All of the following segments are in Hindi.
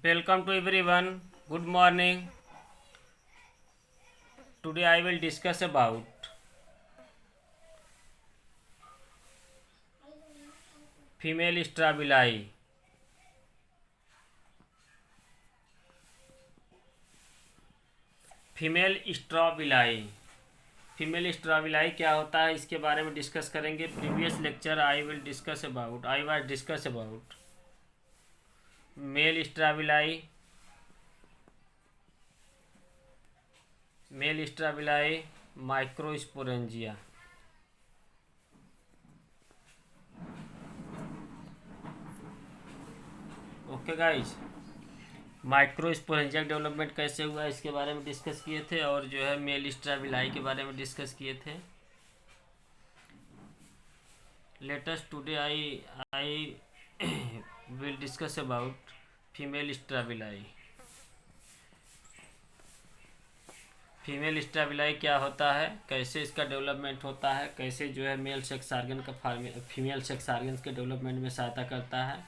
Welcome to everyone. Good morning. Today I will discuss about female strabili. Female strobili female strobili क्या होता है इसके बारे में डिस्कस करेंगे. Previous lecture I was discuss about male strobili microsporangia. Okay guys, microsporangia development कैसे हुआ इसके बारे में डिस्कस किए थे और जो है मेल स्ट्रॉबिलाई के बारे में डिस्कस किए थे. Latest today I will discuss about female strobili. Female strobili क्या होता है, कैसे इसका डेवलपमेंट होता है, कैसे जो है मेल सेक्स आर्गन का फीमेल सेक्स आर्गन के डेवलपमेंट में सहायता करता है,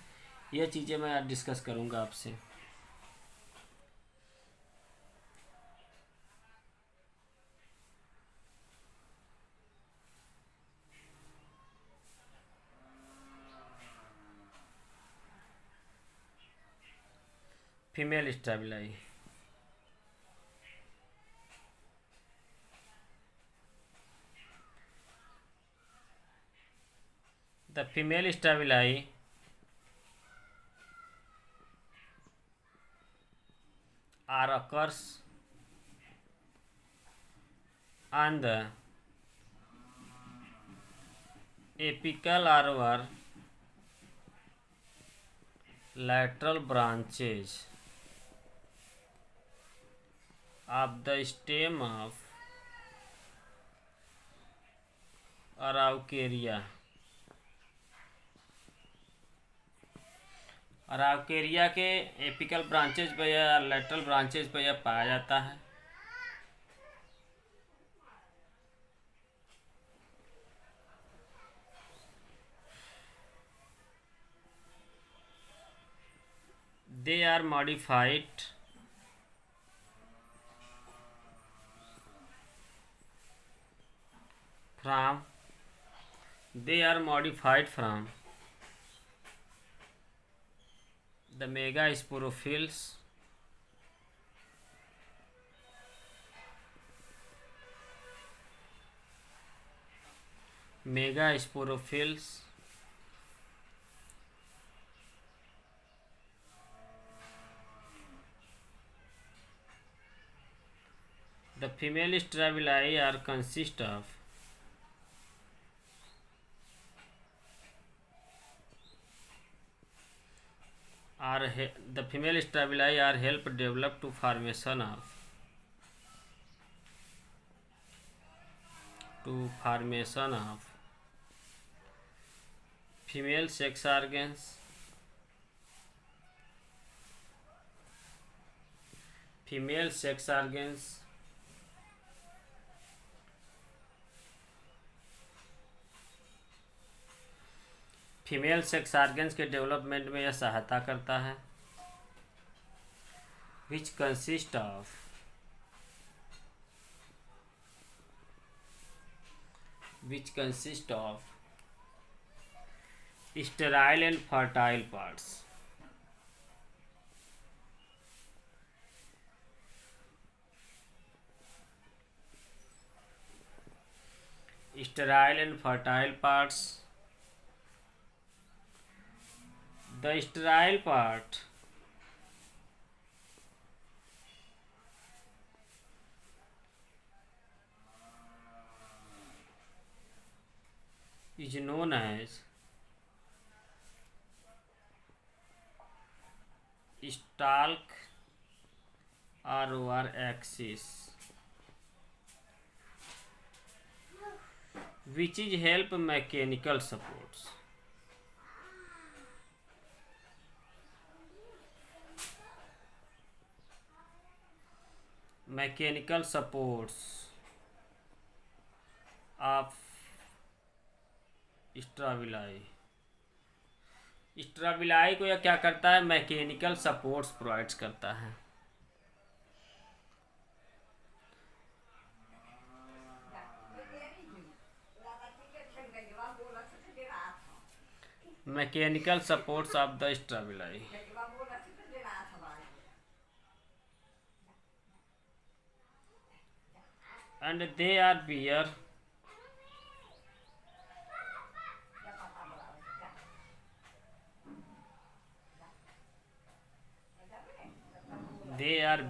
ये चीज़ें मैं आज डिस्कस करूँगा आपसे. Female strobili the female strobili are occurs on the apical or lateral branches of the stem of Araucaria. Araucaria के एपिकल ब्रांचेज पर या लेटरल ब्रांचेज पर यह पाया जाता है. They are modified from the megasporophylls the female strabili are consist of the female strabili are help develop to formation of female sex organs, female sex organs के डेवलपमेंट में यह सहायता करता है. Which consist of sterile and fertile parts. Sterile and fertile parts. The sterile part is known as stalk or axis, which is help mechanical supports. Mechanical supports of strabili. स्ट्राबिलाई को यह क्या करता है, मैकेनिकल सपोर्ट्स प्रोवाइड्स करता है। Mechanical supports of the strobili. And they are bear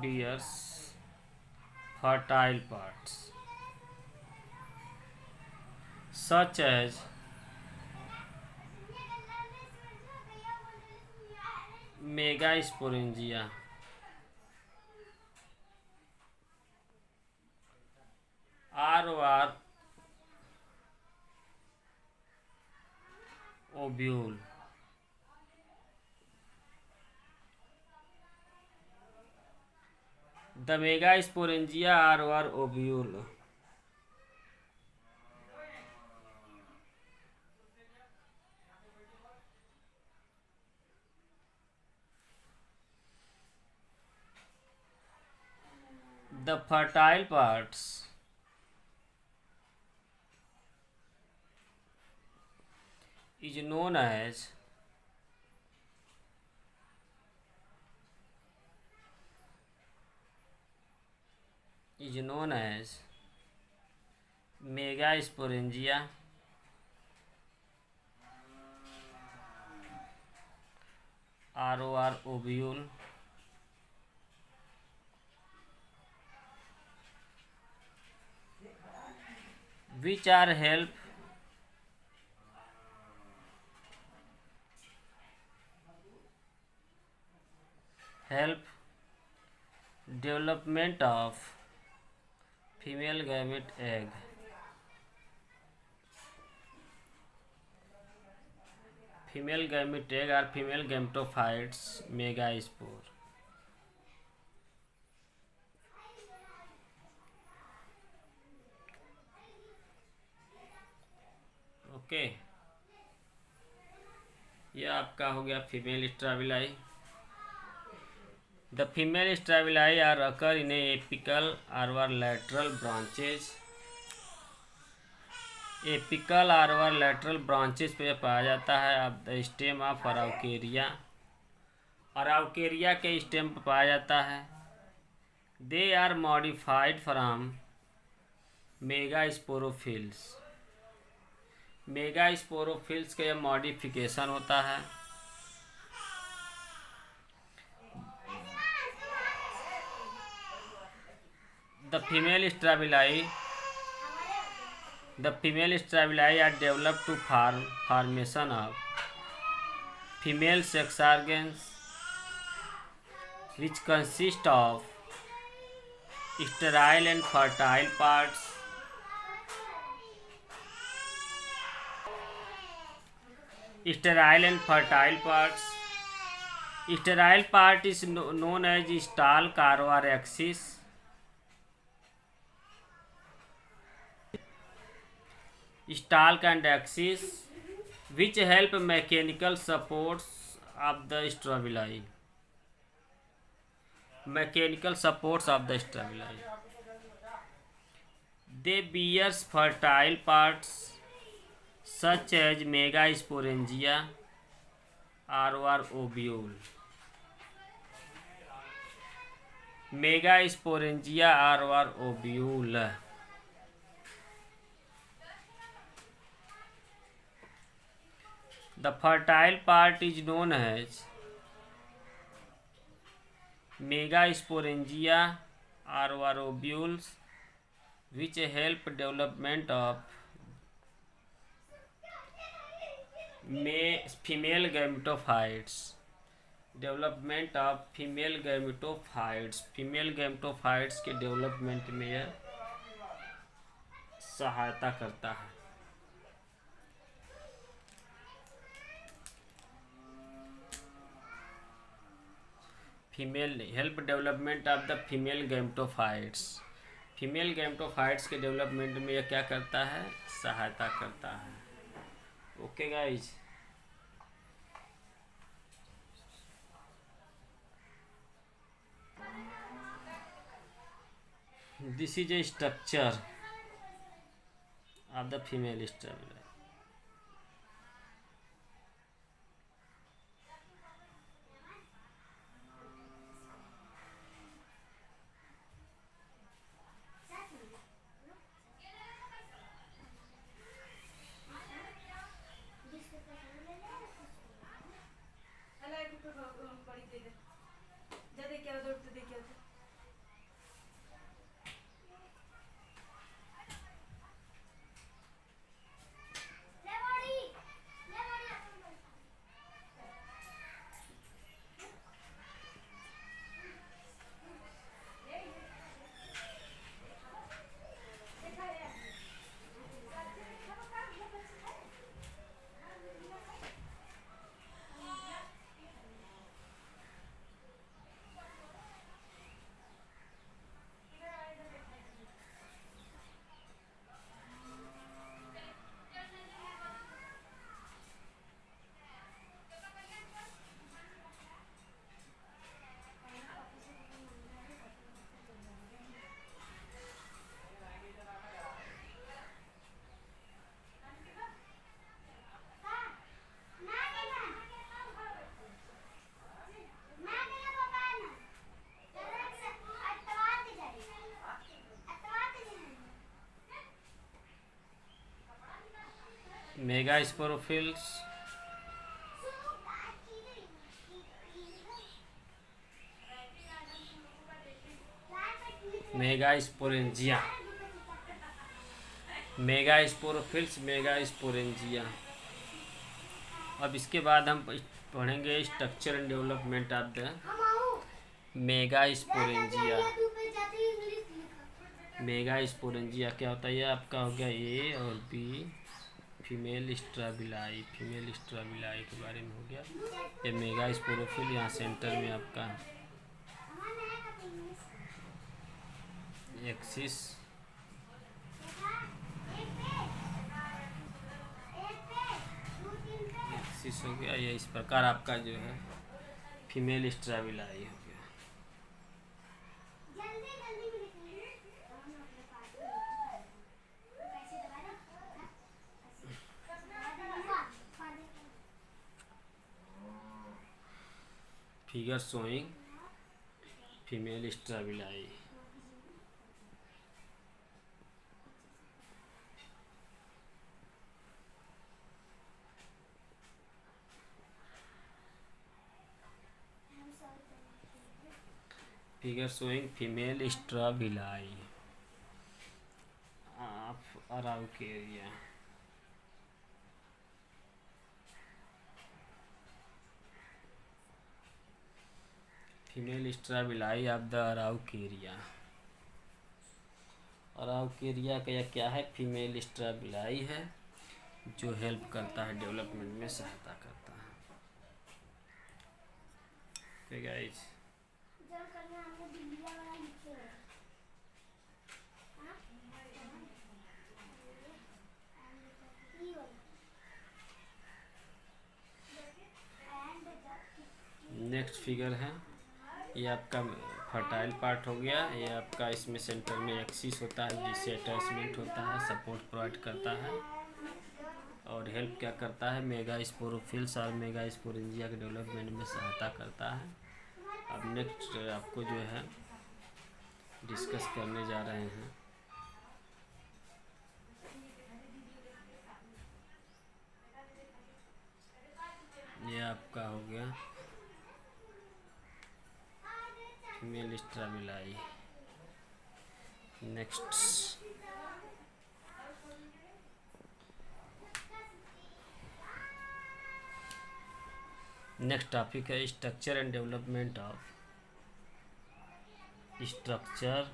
bears fertile parts such as megasporangia, or ovule. The megasporangia are ovule. The fertile parts is known as megasporangia or ovule, which are help development of female gamete egg. Female gamete egg or female gametophytes megaspore. Okay, यह आपका हो गया female strobili. The female strobili are occur in apical और लैटरल ब्रांचेज। एपिकल और लैटरल ब्रांचेज पे पाया जाता है अब the stem of Araucaria, Araucaria के स्टेम पर पाया जाता है। They are modified from megasporophylls. Megasporophylls का यह मॉडिफिकेशन होता है। The female strobili are developed to formation of female sex organs which consist of sterile and fertile parts. Sterile and fertile parts. Sterile part is known as stalk or axis. Stalk and axis, which help mechanical supports of the strobili. Mechanical supports of the strobili. They bears fertile parts such as megasporangia or ovule. Megasporangia or ovule. The fertile part is known as megasporangia or ovules, which help development of female gametophytes. Development of female gametophytes. Female gametophytes के डेवलपमेंट में यह सहायता करता है। Female help development of the female gametophytes. Female gametophytes के डेवलपमेंट में यह क्या करता है, सहायता करता है। Okay guys. This is a structure of the female strobili. Megasporophylls, megasporangia, megasporophylls, megasporangia. अब इसके बाद हम पढ़ेंगे structure and development of the megasporangia. Megasporangia क्या होता है? ये आपका हो गया ए और बी, फीमेल स्ट्रैबिलाई, फीमेल स्ट्रैबिलाई के बारे में हो गया। ये मेगास्पोरोफिल यहाँ सेंटर में आपका एक्सिस, एक्सिस हो गया। ये इस प्रकार आपका जो है फीमेल स्ट्रैबिलाई हो गया। Figure showing female strobili. Figure showing female strobili of Araucaria. Female strobili of the Araucaria. Araucaria का यह क्या है? फीमेल स्ट्रैबिलाई है जो हेल्प करता है, डेवलपमेंट में सहायता करता है। ओके गाइस, नेक्स्ट फिगर है, ये आपका फर्टाइल पार्ट हो गया। ये आपका इसमें सेंटर में एक्सिस होता है जिससे अटैचमेंट होता है, सपोर्ट प्रोवाइड करता है और हेल्प क्या करता है? मेगास्पोरोफिल्स और मेगास्पोरेंजिया के डेवलपमेंट में सहायता करता है। अब नेक्स्ट आपको जो है डिस्कस करने जा रहे हैं ये आपका हो गया फीमेल स्ट्रैबिलाई। नेक्स्ट टॉपिक है structure and development of structure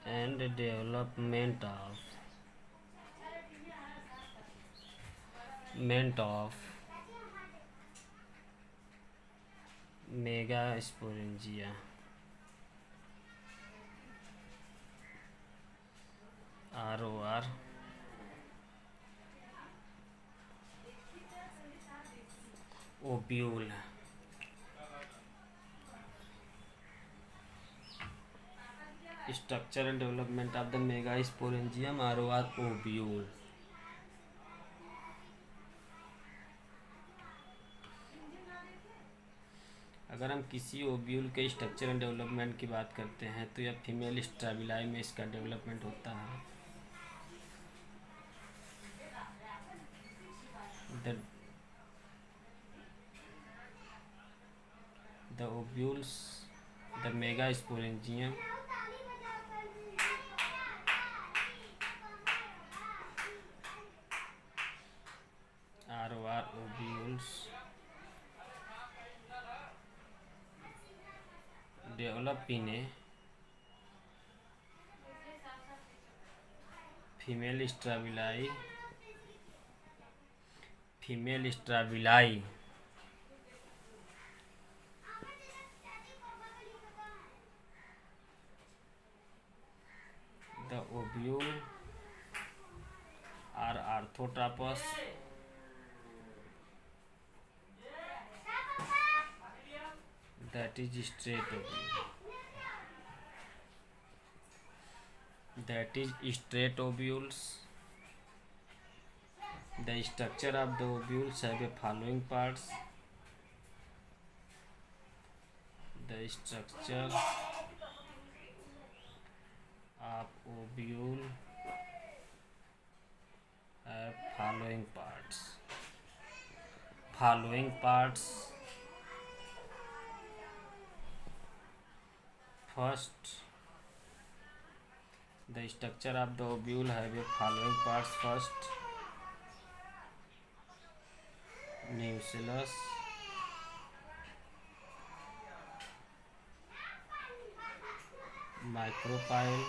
and development of megasporangia. ROR ovule. Structure and development of the megasporangium or ovule. अगर हम किसी ओव्यूल के स्ट्रक्चर एंड डेवलपमेंट की बात करते हैं तो यह फीमेल स्ट्राबिलाई में इसका डेवलपमेंट होता है. The ovules, the megasporangium or ovules develop in a female strabili. The ovule are orthotropous. That is straight ovule. The structure of the ovules have a following parts. The structure of ovule have following parts. First, the structure of the ovule have a following parts. First, nucellus, micropyle,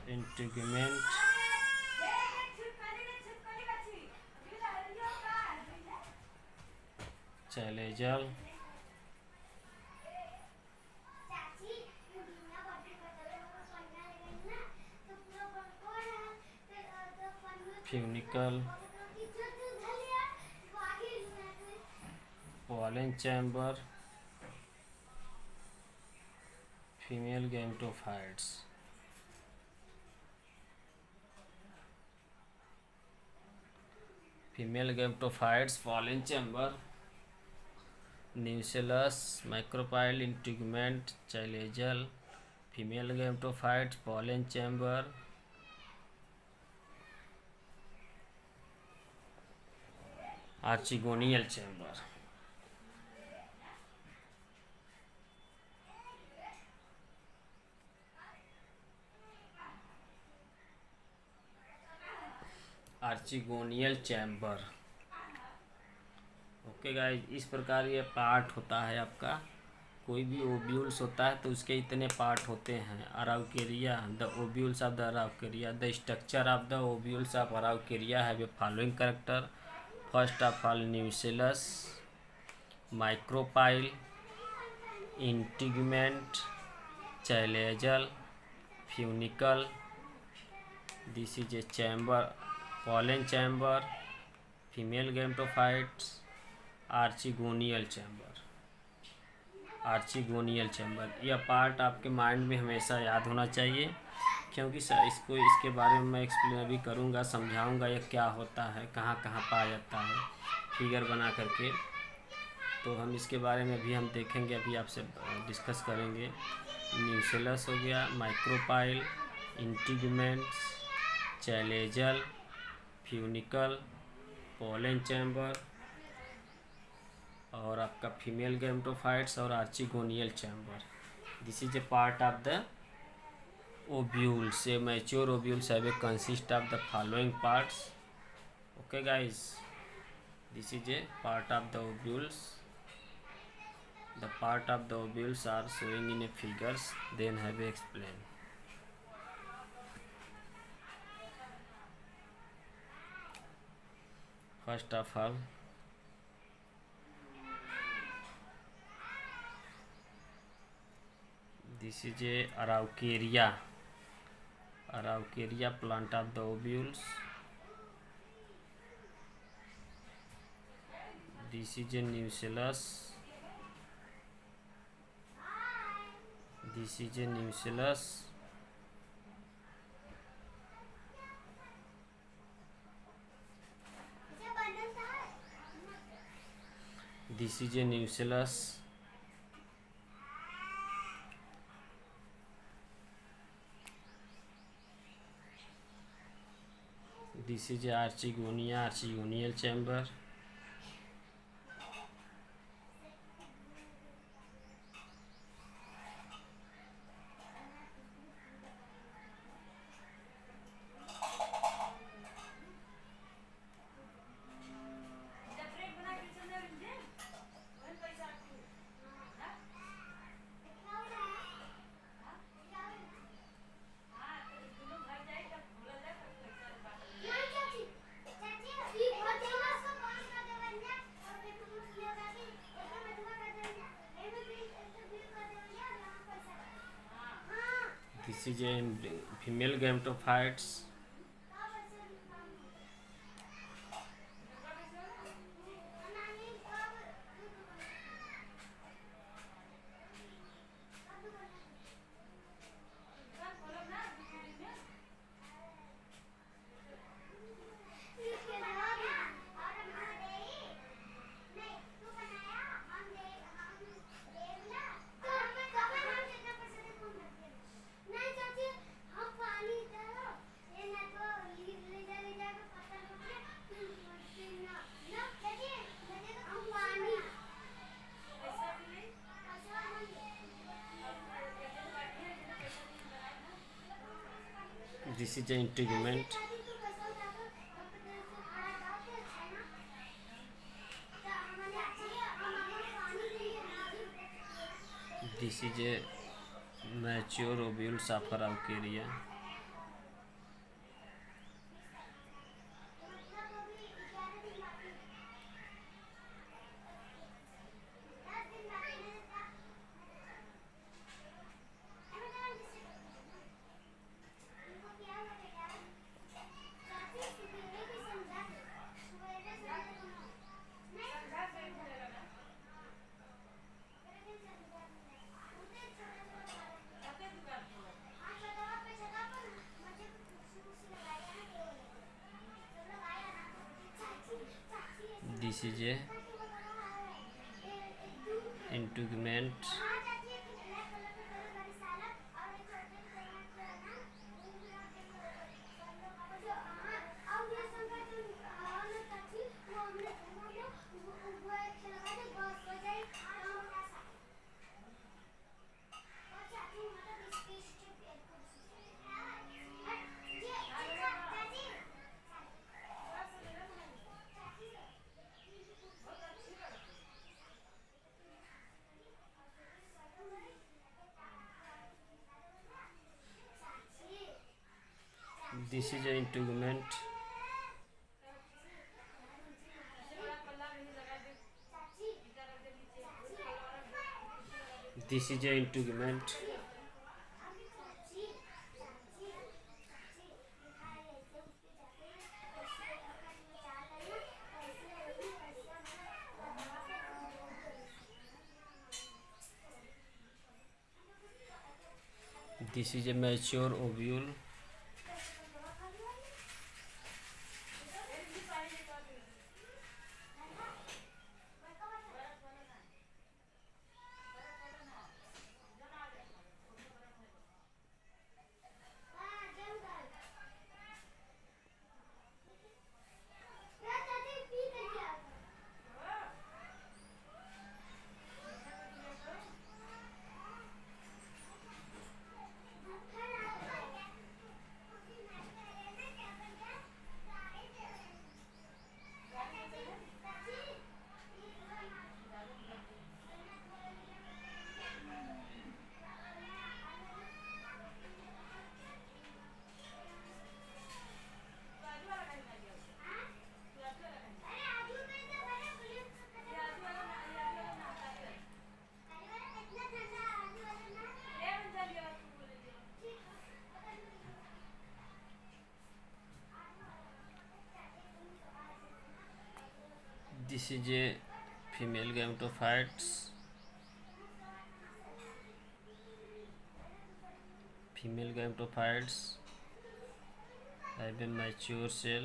integument, chalazion, funicle, pollen chamber, female gametophytes. Pollen chamber, nucellus, micropyle, integument, chalazion, female gametophytes, pollen chamber, archegonial chamber. Okay guys, इस प्रकार ये पार्ट होता है आपका. कोई भी ओव्यूल्स होता है तो उसके इतने पार्ट होते हैं. Araucaria, the ovules of the araucaria. The structure of the ovules of araucaria have a following character. First of all, nucellus, micropyle, integument, chalazal, funicle. This is a chamber, pollen chamber, female gametophytes, archegonial chamber. यह पार्ट आपके माइंड में हमेशा याद होना चाहिए, क्योंकि इसके बारे में मैं एक्सप्लेन अभी करूँगा, समझाऊँगा ये क्या होता है, कहाँ कहाँ पाया जाता है, फिगर बना करके. तो हम इसके बारे में भी हम देखेंगे, अभी आपसे डिस्कस करेंगे. न्यूसेलस हो गया, micropyle, integuments, chalazal, funicle, pollen chamber और आपका फीमेल गैमेटोफाइट्स और archegonial chamber. This is a part of the ovules. A mature ovules have a consist of the following parts. Okay guys, this is a part of the ovules. The part of the ovules are showing in a figures, then have a explain. First of all, this is a araucaria plant of the ovules. This is a nucellus. This is a nucellus. This is a nucellus. This is a archegonia, archegonial chamber. This is a female gametophytes. This is an integument. This is a mature ovule Sapphire eukarya. This is a integument. This is an integument. This is an integument. This is a mature ovule. This is a female gametophytes have a mature cell.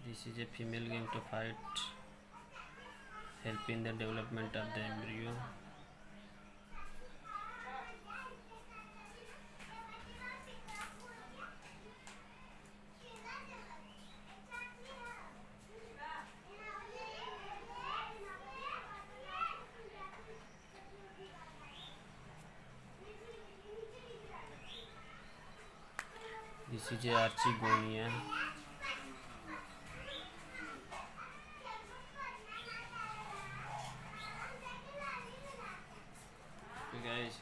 This is a female gametophyte helping the development of the embryo. This is a archegonia. Okay guys,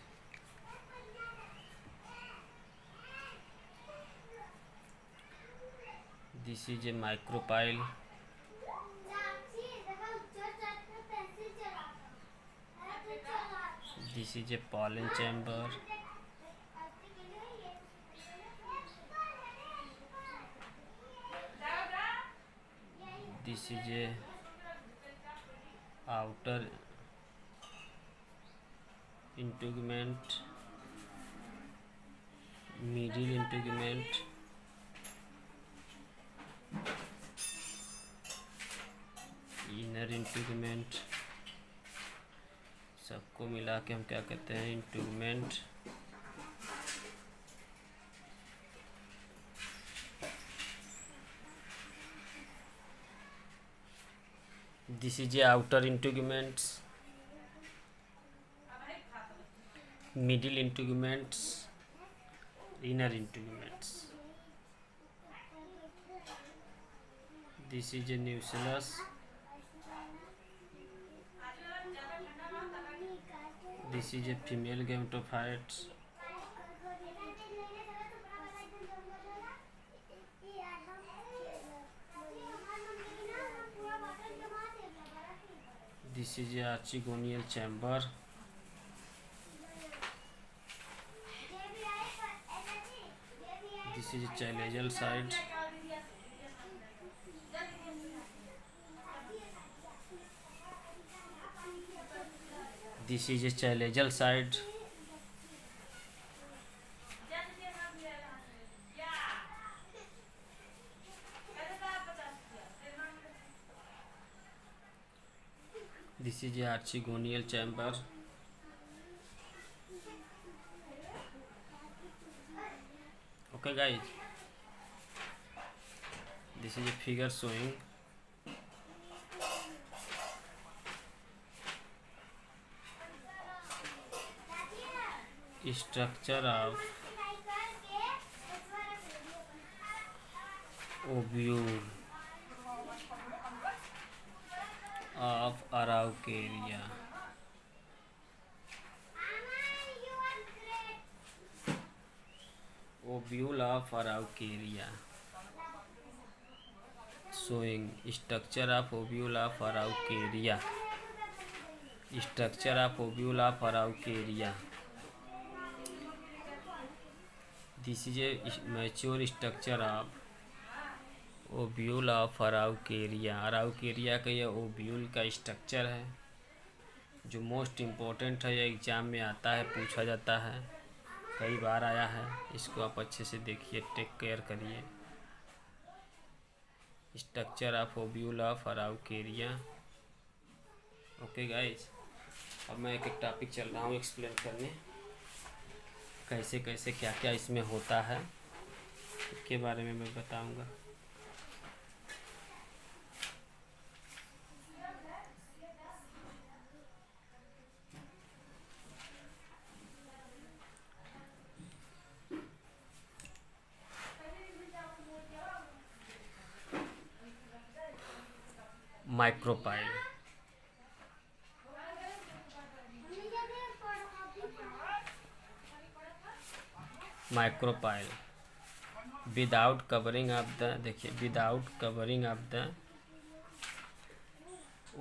this is a micropyle. This is a pollen chamber. This is a outer integument, middle integument, inner integument, सबको मिला के हम क्या कहते हैं, integument. This is a outer integuments, middle integuments, inner integuments. This is a nucleus. This is a female gametophyte. This is a archegonial chamber. This is a chalazial side. This is a chalazial side. This is a archegonial chamber. Okay guys, this is a figure showing structure of ovule of Araucaria. Ovule of Araucaria, showing structure of ovule of Araucaria. Structure of ovule of Araucaria. This is a mature structure of ovule of Araucaria. Araucaria का यह ओव्यूल का स्ट्रक्चर है जो मोस्ट इम्पोर्टेंट है, यह एग्ज़ाम में आता है, पूछा जाता है, कई बार आया है। इसको आप अच्छे से देखिए, टेक केयर करिए। Structure of ovule of Araucaria. Okay guys, अब मैं एक एक टॉपिक चल रहा हूँ एक्सप्लेन करने, कैसे कैसे क्या क्या इसमें होता है इसके बारे में मैं बताऊँगा। Micropyle, micropyle without covering of the, देखिए, without covering of the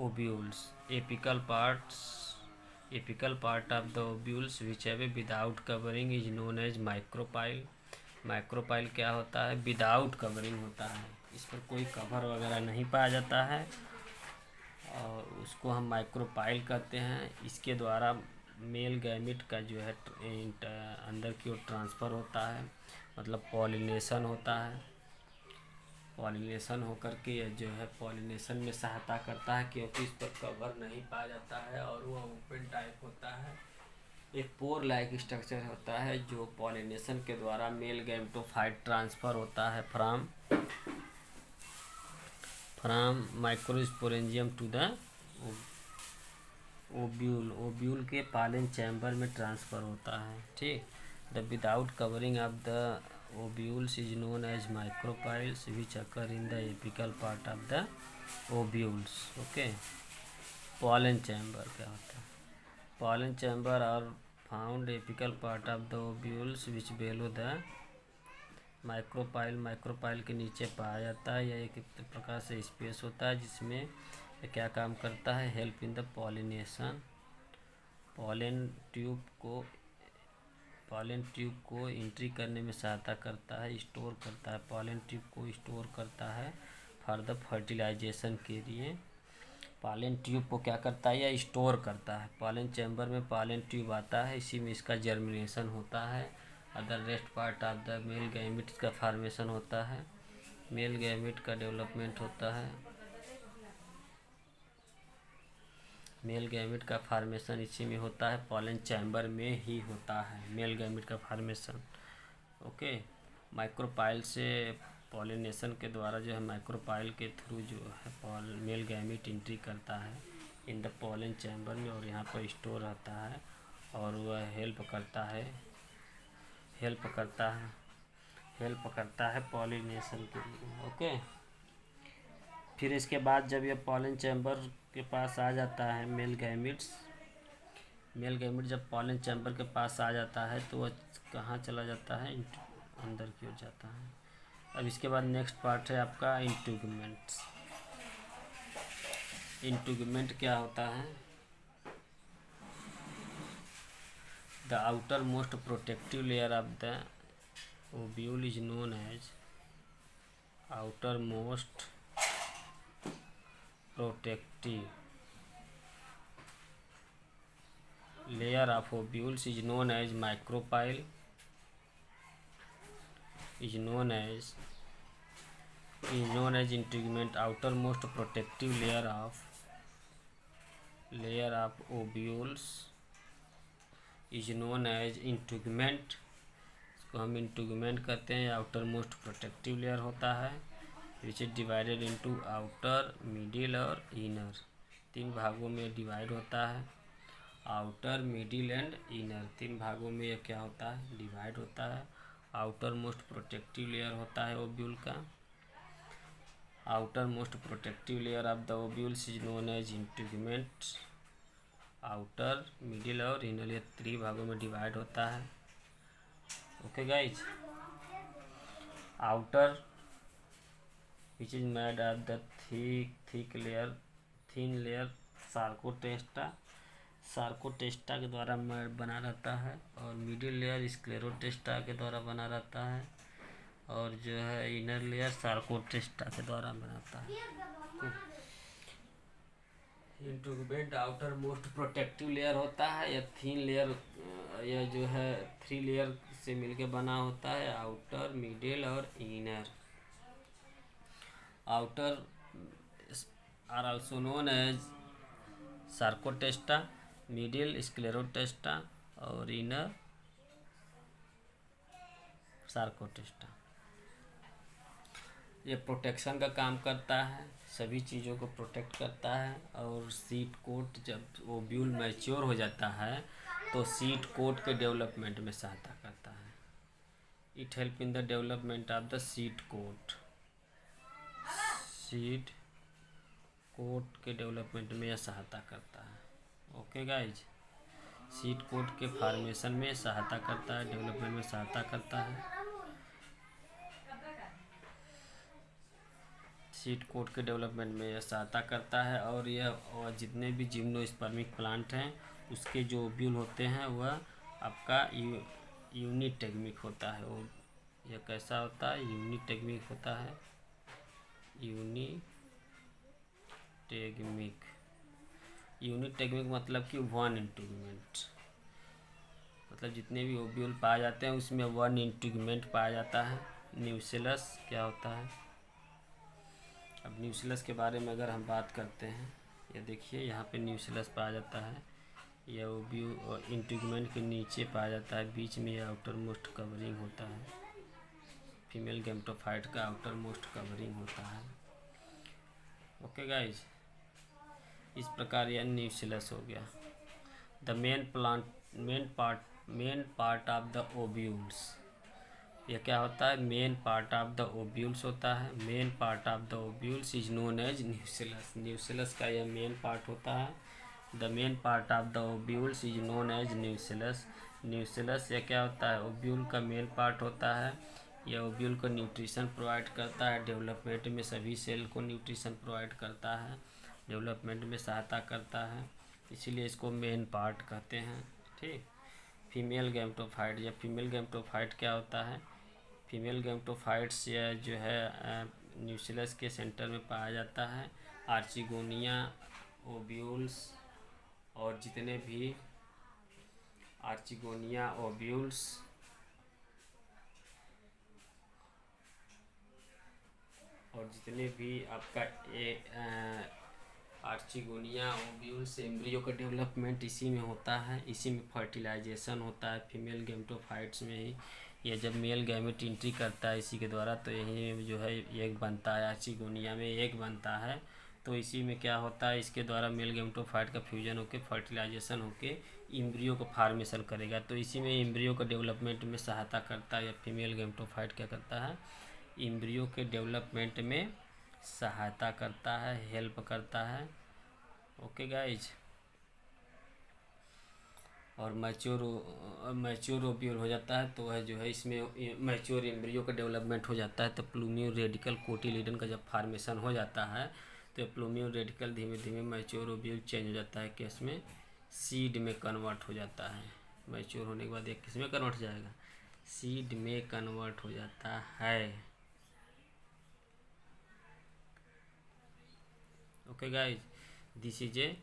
ovules, apical parts apical part of the ovules which have without covering is known as micropyle. Micropyle क्या होता है? विदाउट कवरिंग होता है, इस पर कोई कवर वगैरह नहीं पाया जाता है और उसको हम माइक्रोपाइल कहते हैं। इसके द्वारा मेल गैमिट का जो है अंदर की ओर ट्रांसफ़र होता है, मतलब पॉलिनेशन होता है। पॉलिनेशन होकर के यह जो है पॉलिनेशन में सहायता करता है, क्योंकि इस पर कवर नहीं पाया जाता है और वह ओपन टाइप होता है। एक पोर लाइक स्ट्रक्चर होता है जो पॉलिनेशन के द्वारा मेल गैमेटोफाइट ट्रांसफ़र होता है from microsporangium to the ovule के पॉलन चैम्बर में ट्रांसफ़र होता है। ठीक, the without covering of the ovules is known as micropyles which occur in the apical part of the ovules. Okay, pollen chamber क्या होता है? Pollen chamber are found apical part of the ovules which below the micropyle के नीचे पाया जाता है। यह एक प्रकार से स्पेस होता है जिसमें यह क्या काम करता है? Help in the pollination. Pollen tube को एंट्री करने में सहायता करता है, स्टोर करता है। पॉलन ट्यूब को स्टोर करता है फॉर द फर्टिलाइजेशन के लिए। पॉलन ट्यूब को क्या करता है? या स्टोर करता है। पॉलन चैम्बर में पॉलन ट्यूब आता है, इसी में इसका जर्मिनेशन होता है। Other rest part of the male gametes का फॉर्मेशन होता है, मेल गैमिट का डेवलपमेंट होता है। मेल गैमिट का फॉर्मेशन इसी में होता है, पॉलन चैम्बर में ही होता है मेल गैमिट का फॉर्मेशन। ओके, माइक्रोपाइल से पॉलिनेशन के द्वारा जो है माइक्रोपाइल के थ्रू जो है मेल गैमिट एंट्री करता है इन द पॉलन चैम्बर में और यहाँ पर स्टोर रहता है और वह हेल्प करता है पॉलिनेशन के लिए। ओके, फिर इसके बाद जब यह पॉलन चैम्बर के पास आ जाता है मेल गैमिट जब पॉलन चैम्बर के पास आ जाता है तो वह कहाँ चला जाता है? अंदर की ओर जाता है। अब इसके बाद नेक्स्ट पार्ट है आपका इंट्यूगमेंट। इंट्यूगमेंट क्या होता है? The outermost protective layer of the ovule is known as outermost protective layer of ovules is known as micropyle, is known as integument. Outermost protective layer of ovules is known as integument. इसको हम इंटूगमेंट कहते हैं। आउटर मोस्ट प्रोटेक्टिव लेयर होता है which is divided into outer, middle और इनर। 3 भागों में डिवाइड होता है। आउटर, मिडिल एंड इनर 3 भागों में यह क्या होता है? डिवाइड होता है। आउटर मोस्ट प्रोटेक्टिव लेयर होता है ओव्यूल का। Outermost protective layer of the ovules is known as integument. Outer, middle और इनर ये 3 भागों में डिवाइड होता है। Okay guys, outer which is made of the thin layer sarcotesta के द्वारा बना रहता है और मिडिल लेयर स्क्लेरोटेस्टा के द्वारा बना रहता है और जो है इनर लेयर सार्कोटेस्टा के द्वारा बनाता है। इंट्यूगमेंट आउटर मोस्ट प्रोटेक्टिव लेयर होता है। यह थिन लेयर यह जो है 3 लेयर से मिलके बना होता है, आउटर, मिडिल और inner. Outer are also known as sarcotesta, middle sclerotesta और इनर सार्कोटेस्टा। ये प्रोटेक्शन का काम करता है, सभी चीज़ों को प्रोटेक्ट करता है। और सीड कोट जब ओव्यूल मैच्योर हो जाता है तो सीड कोट के डेवलपमेंट में सहायता करता है। It help in the development of the seed coat के डेवलपमेंट में यह सहायता करता है। ओके गाइज, सीड कोट के फॉर्मेशन में सहायता करता है, डेवलपमेंट में सहायता करता है। सीड कोट के डेवलपमेंट में यह सहायता करता है और यह जितने भी जिम्नोस्पर्मिक प्लांट हैं उसके जो ओब्यूल होते हैं वह आपका यूनिटेगमिक होता है। वो यह कैसा होता है? यूनिटेगमिक होता है। यूनिटेगमिक मतलब कि वन इंटीग्यूमेंट, मतलब जितने भी ओब्यूल पाए जाते हैं उसमें वन इंटीग्यूमेंट पाया जाता है। न्यूसेलस क्या होता है? अब न्यूसेलस के बारे में अगर हम बात करते हैं, ये देखिए यहाँ पे न्यूसेलस पाया जाता है। यह ओब्यूल इंटीग्यूमेंट के नीचे पाया जाता है, बीच में यह आउटर मोस्ट कवरिंग होता है। फीमेल गैमेटोफाइट का आउटर मोस्ट कवरिंग होता है। ओके गाइज, इस प्रकार यह न्यूसेलस हो गया। The main part of the ovules, यह क्या होता है? Main part of the ovules होता है। Main part of the ovules is known as nucellus. Nucellus का यह मेन पार्ट होता है। The main part of the ovules is known as nucellus. Nucellus यह क्या होता है? ओब्यूल का मेन पार्ट होता है। यह ओब्यूल को न्यूट्रिशन प्रोवाइड करता है, डेवलपमेंट में सभी सेल को न्यूट्रिशन प्रोवाइड करता है, डेवलपमेंट में सहायता करता है, इसीलिए इसको मेन पार्ट कहते हैं। ठीक। फीमेल गैमेटोफाइट या फीमेल गैमेटोफाइट क्या होता है? फीमेल गैमेटोफाइट्स या जो है न्यूसेलस के सेंटर में पाया जाता है। आर्चिगोनिया ओब्यूल्स और जितने भी आर्चिगोनिया ओब्यूल्स और जितने भी आपका आर्चिगोनिया ओब्यूल्स एम्ब्रियो का डेवलपमेंट इसी में होता है, इसी में फर्टिलाइजेशन होता है फीमेल गैमेटोफाइट्स में ही। ये जब मेल गैमेट एंट्री करता है इसी के द्वारा, तो यही जो है एग बनता है। आर्चिगोनिया में एग बनता है, तो इसी में क्या होता है? इसके द्वारा मेल गैमेटोफाइट का फ्यूजन होकर फर्टिलाइजेशन होकर एम्ब्रियो का फॉर्मेशन करेगा, तो इसी में एम्ब्रियो का डेवलपमेंट में सहायता करता है। या फीमेल गैमेटोफाइट क्या करता है? एम्ब्रियो के डेवलपमेंट में सहायता करता है, हेल्प करता है। ओके गाइज, और मैच्योर ओब्यूल हो जाता है तो वह जो है इसमें मैच्योर एम्ब्रियो का डेवलपमेंट हो जाता है। तो प्लूमियो रेडिकल कोटिलीडन का जब फॉर्मेशन हो जाता है तो प्लूमियो रेडिकल धीमे धीमे मैच्योर ओब्यूल चेंज हो जाता है, किस में? सीड में कन्वर्ट हो जाता है। मैच्योर होने के बाद एक किस में कन्वर्ट हो जाएगा? सीड में कन्वर्ट हो जाता है। Okay guys, this is a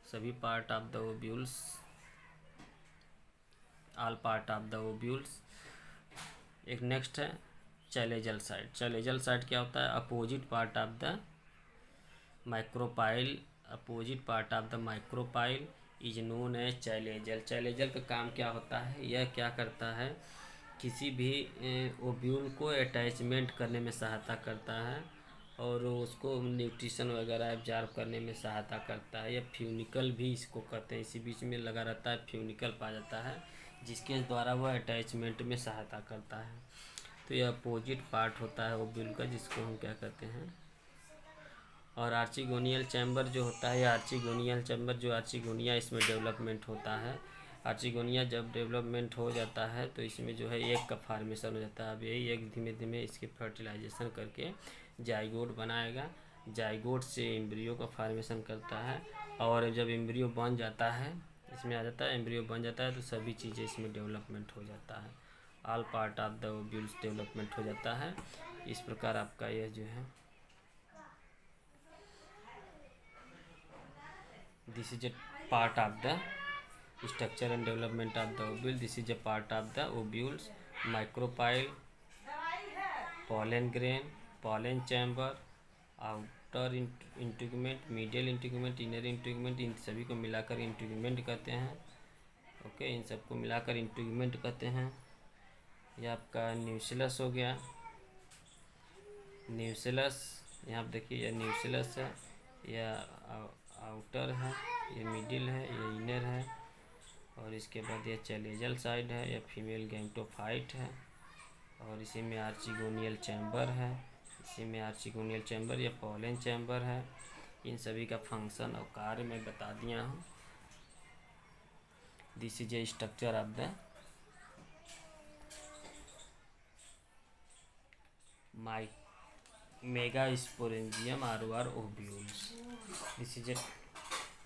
सभी part of the ovules, all part of the ovules. एक नेक्स्ट है चैलेजल साइड। चैलेजल साइड क्या होता है? Opposite part of the micropyle. Opposite part of the micropyle is known as chalazal. Chalazal का काम क्या होता है? यह क्या करता है? किसी भी ओब्यूल को अटैचमेंट करने में सहायता करता है और उसको न्यूट्रिशन वगैरह एब्जॉर्ब करने में सहायता करता है। या फ्यूनिकल भी इसको कहते हैं, इसी बीच में लगा रहता है, फ्यूनिकल पाया जाता है जिसके द्वारा वह अटैचमेंट में सहायता करता है। तो यह अपोजिट पार्ट होता है ओब्यूल का, जिसको हम क्या कहते हैं। और आर्चिगोनियल चैम्बर जो होता है, आर्चिगोनियल चैम्बर जो आर्चिगोनिया इसमें डेवलपमेंट होता है। आर्चिगोनिया जब डेवलपमेंट हो जाता है तो इसमें जो है एग का फार्मेशन हो जाता है। अब यही एग धीमे धीमे इसकी फर्टिलाइजेशन करके जाइगोट बनाएगा, जाइगोट से एम्ब्रियो का फार्मेशन करता है। और जब एम्ब्रियो बन जाता है, इसमें आ जाता है, एम्ब्रियो बन जाता है तो सभी चीज़ें इसमें डेवलपमेंट हो जाता है। All part of the ovules development हो जाता है। इस प्रकार आपका यह जो है this is a part of the structure and development of the ovule. This is a part of the ovules, micropyle, pollen grain, pollen chamber, outer integument, medial integument, inner integument, इन सभी को मिलाकर इंटीग्यूमेंट कहते हैं। ओके, इन सबको मिलाकर इंटीग्यूमेंट कहते हैं। यह आपका न्यूसेलस हो गया। न्यूसेलस यहाँ आप देखिए, यह न्यूसेलस है, यह आउटर है, ये मिडिल है, ये इनर है, और इसके बाद ये चैलेजल साइड है, यह फीमेल गैमेटोफाइट है, और इसी में आर्चिगोनियल चैम्बर है, इसी में आर्चिगोनियल चैम्बर या पोलन चैम्बर है। इन सभी का फंक्शन और कार्य मैं बता दिया हूँ। This is a structure of the megasporangium or ovules. This is a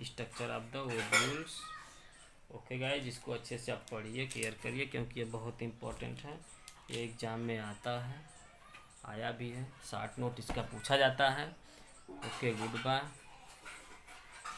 structure of the ovules okay guys, इसको अच्छे से आप पढ़िए, क्लियर करिए, क्योंकि ये बहुत इंपॉर्टेंट है, ये एग्ज़ाम में आता है, आया भी है, शॉर्ट नोट इसका पूछा जाता है। Okay, good bye.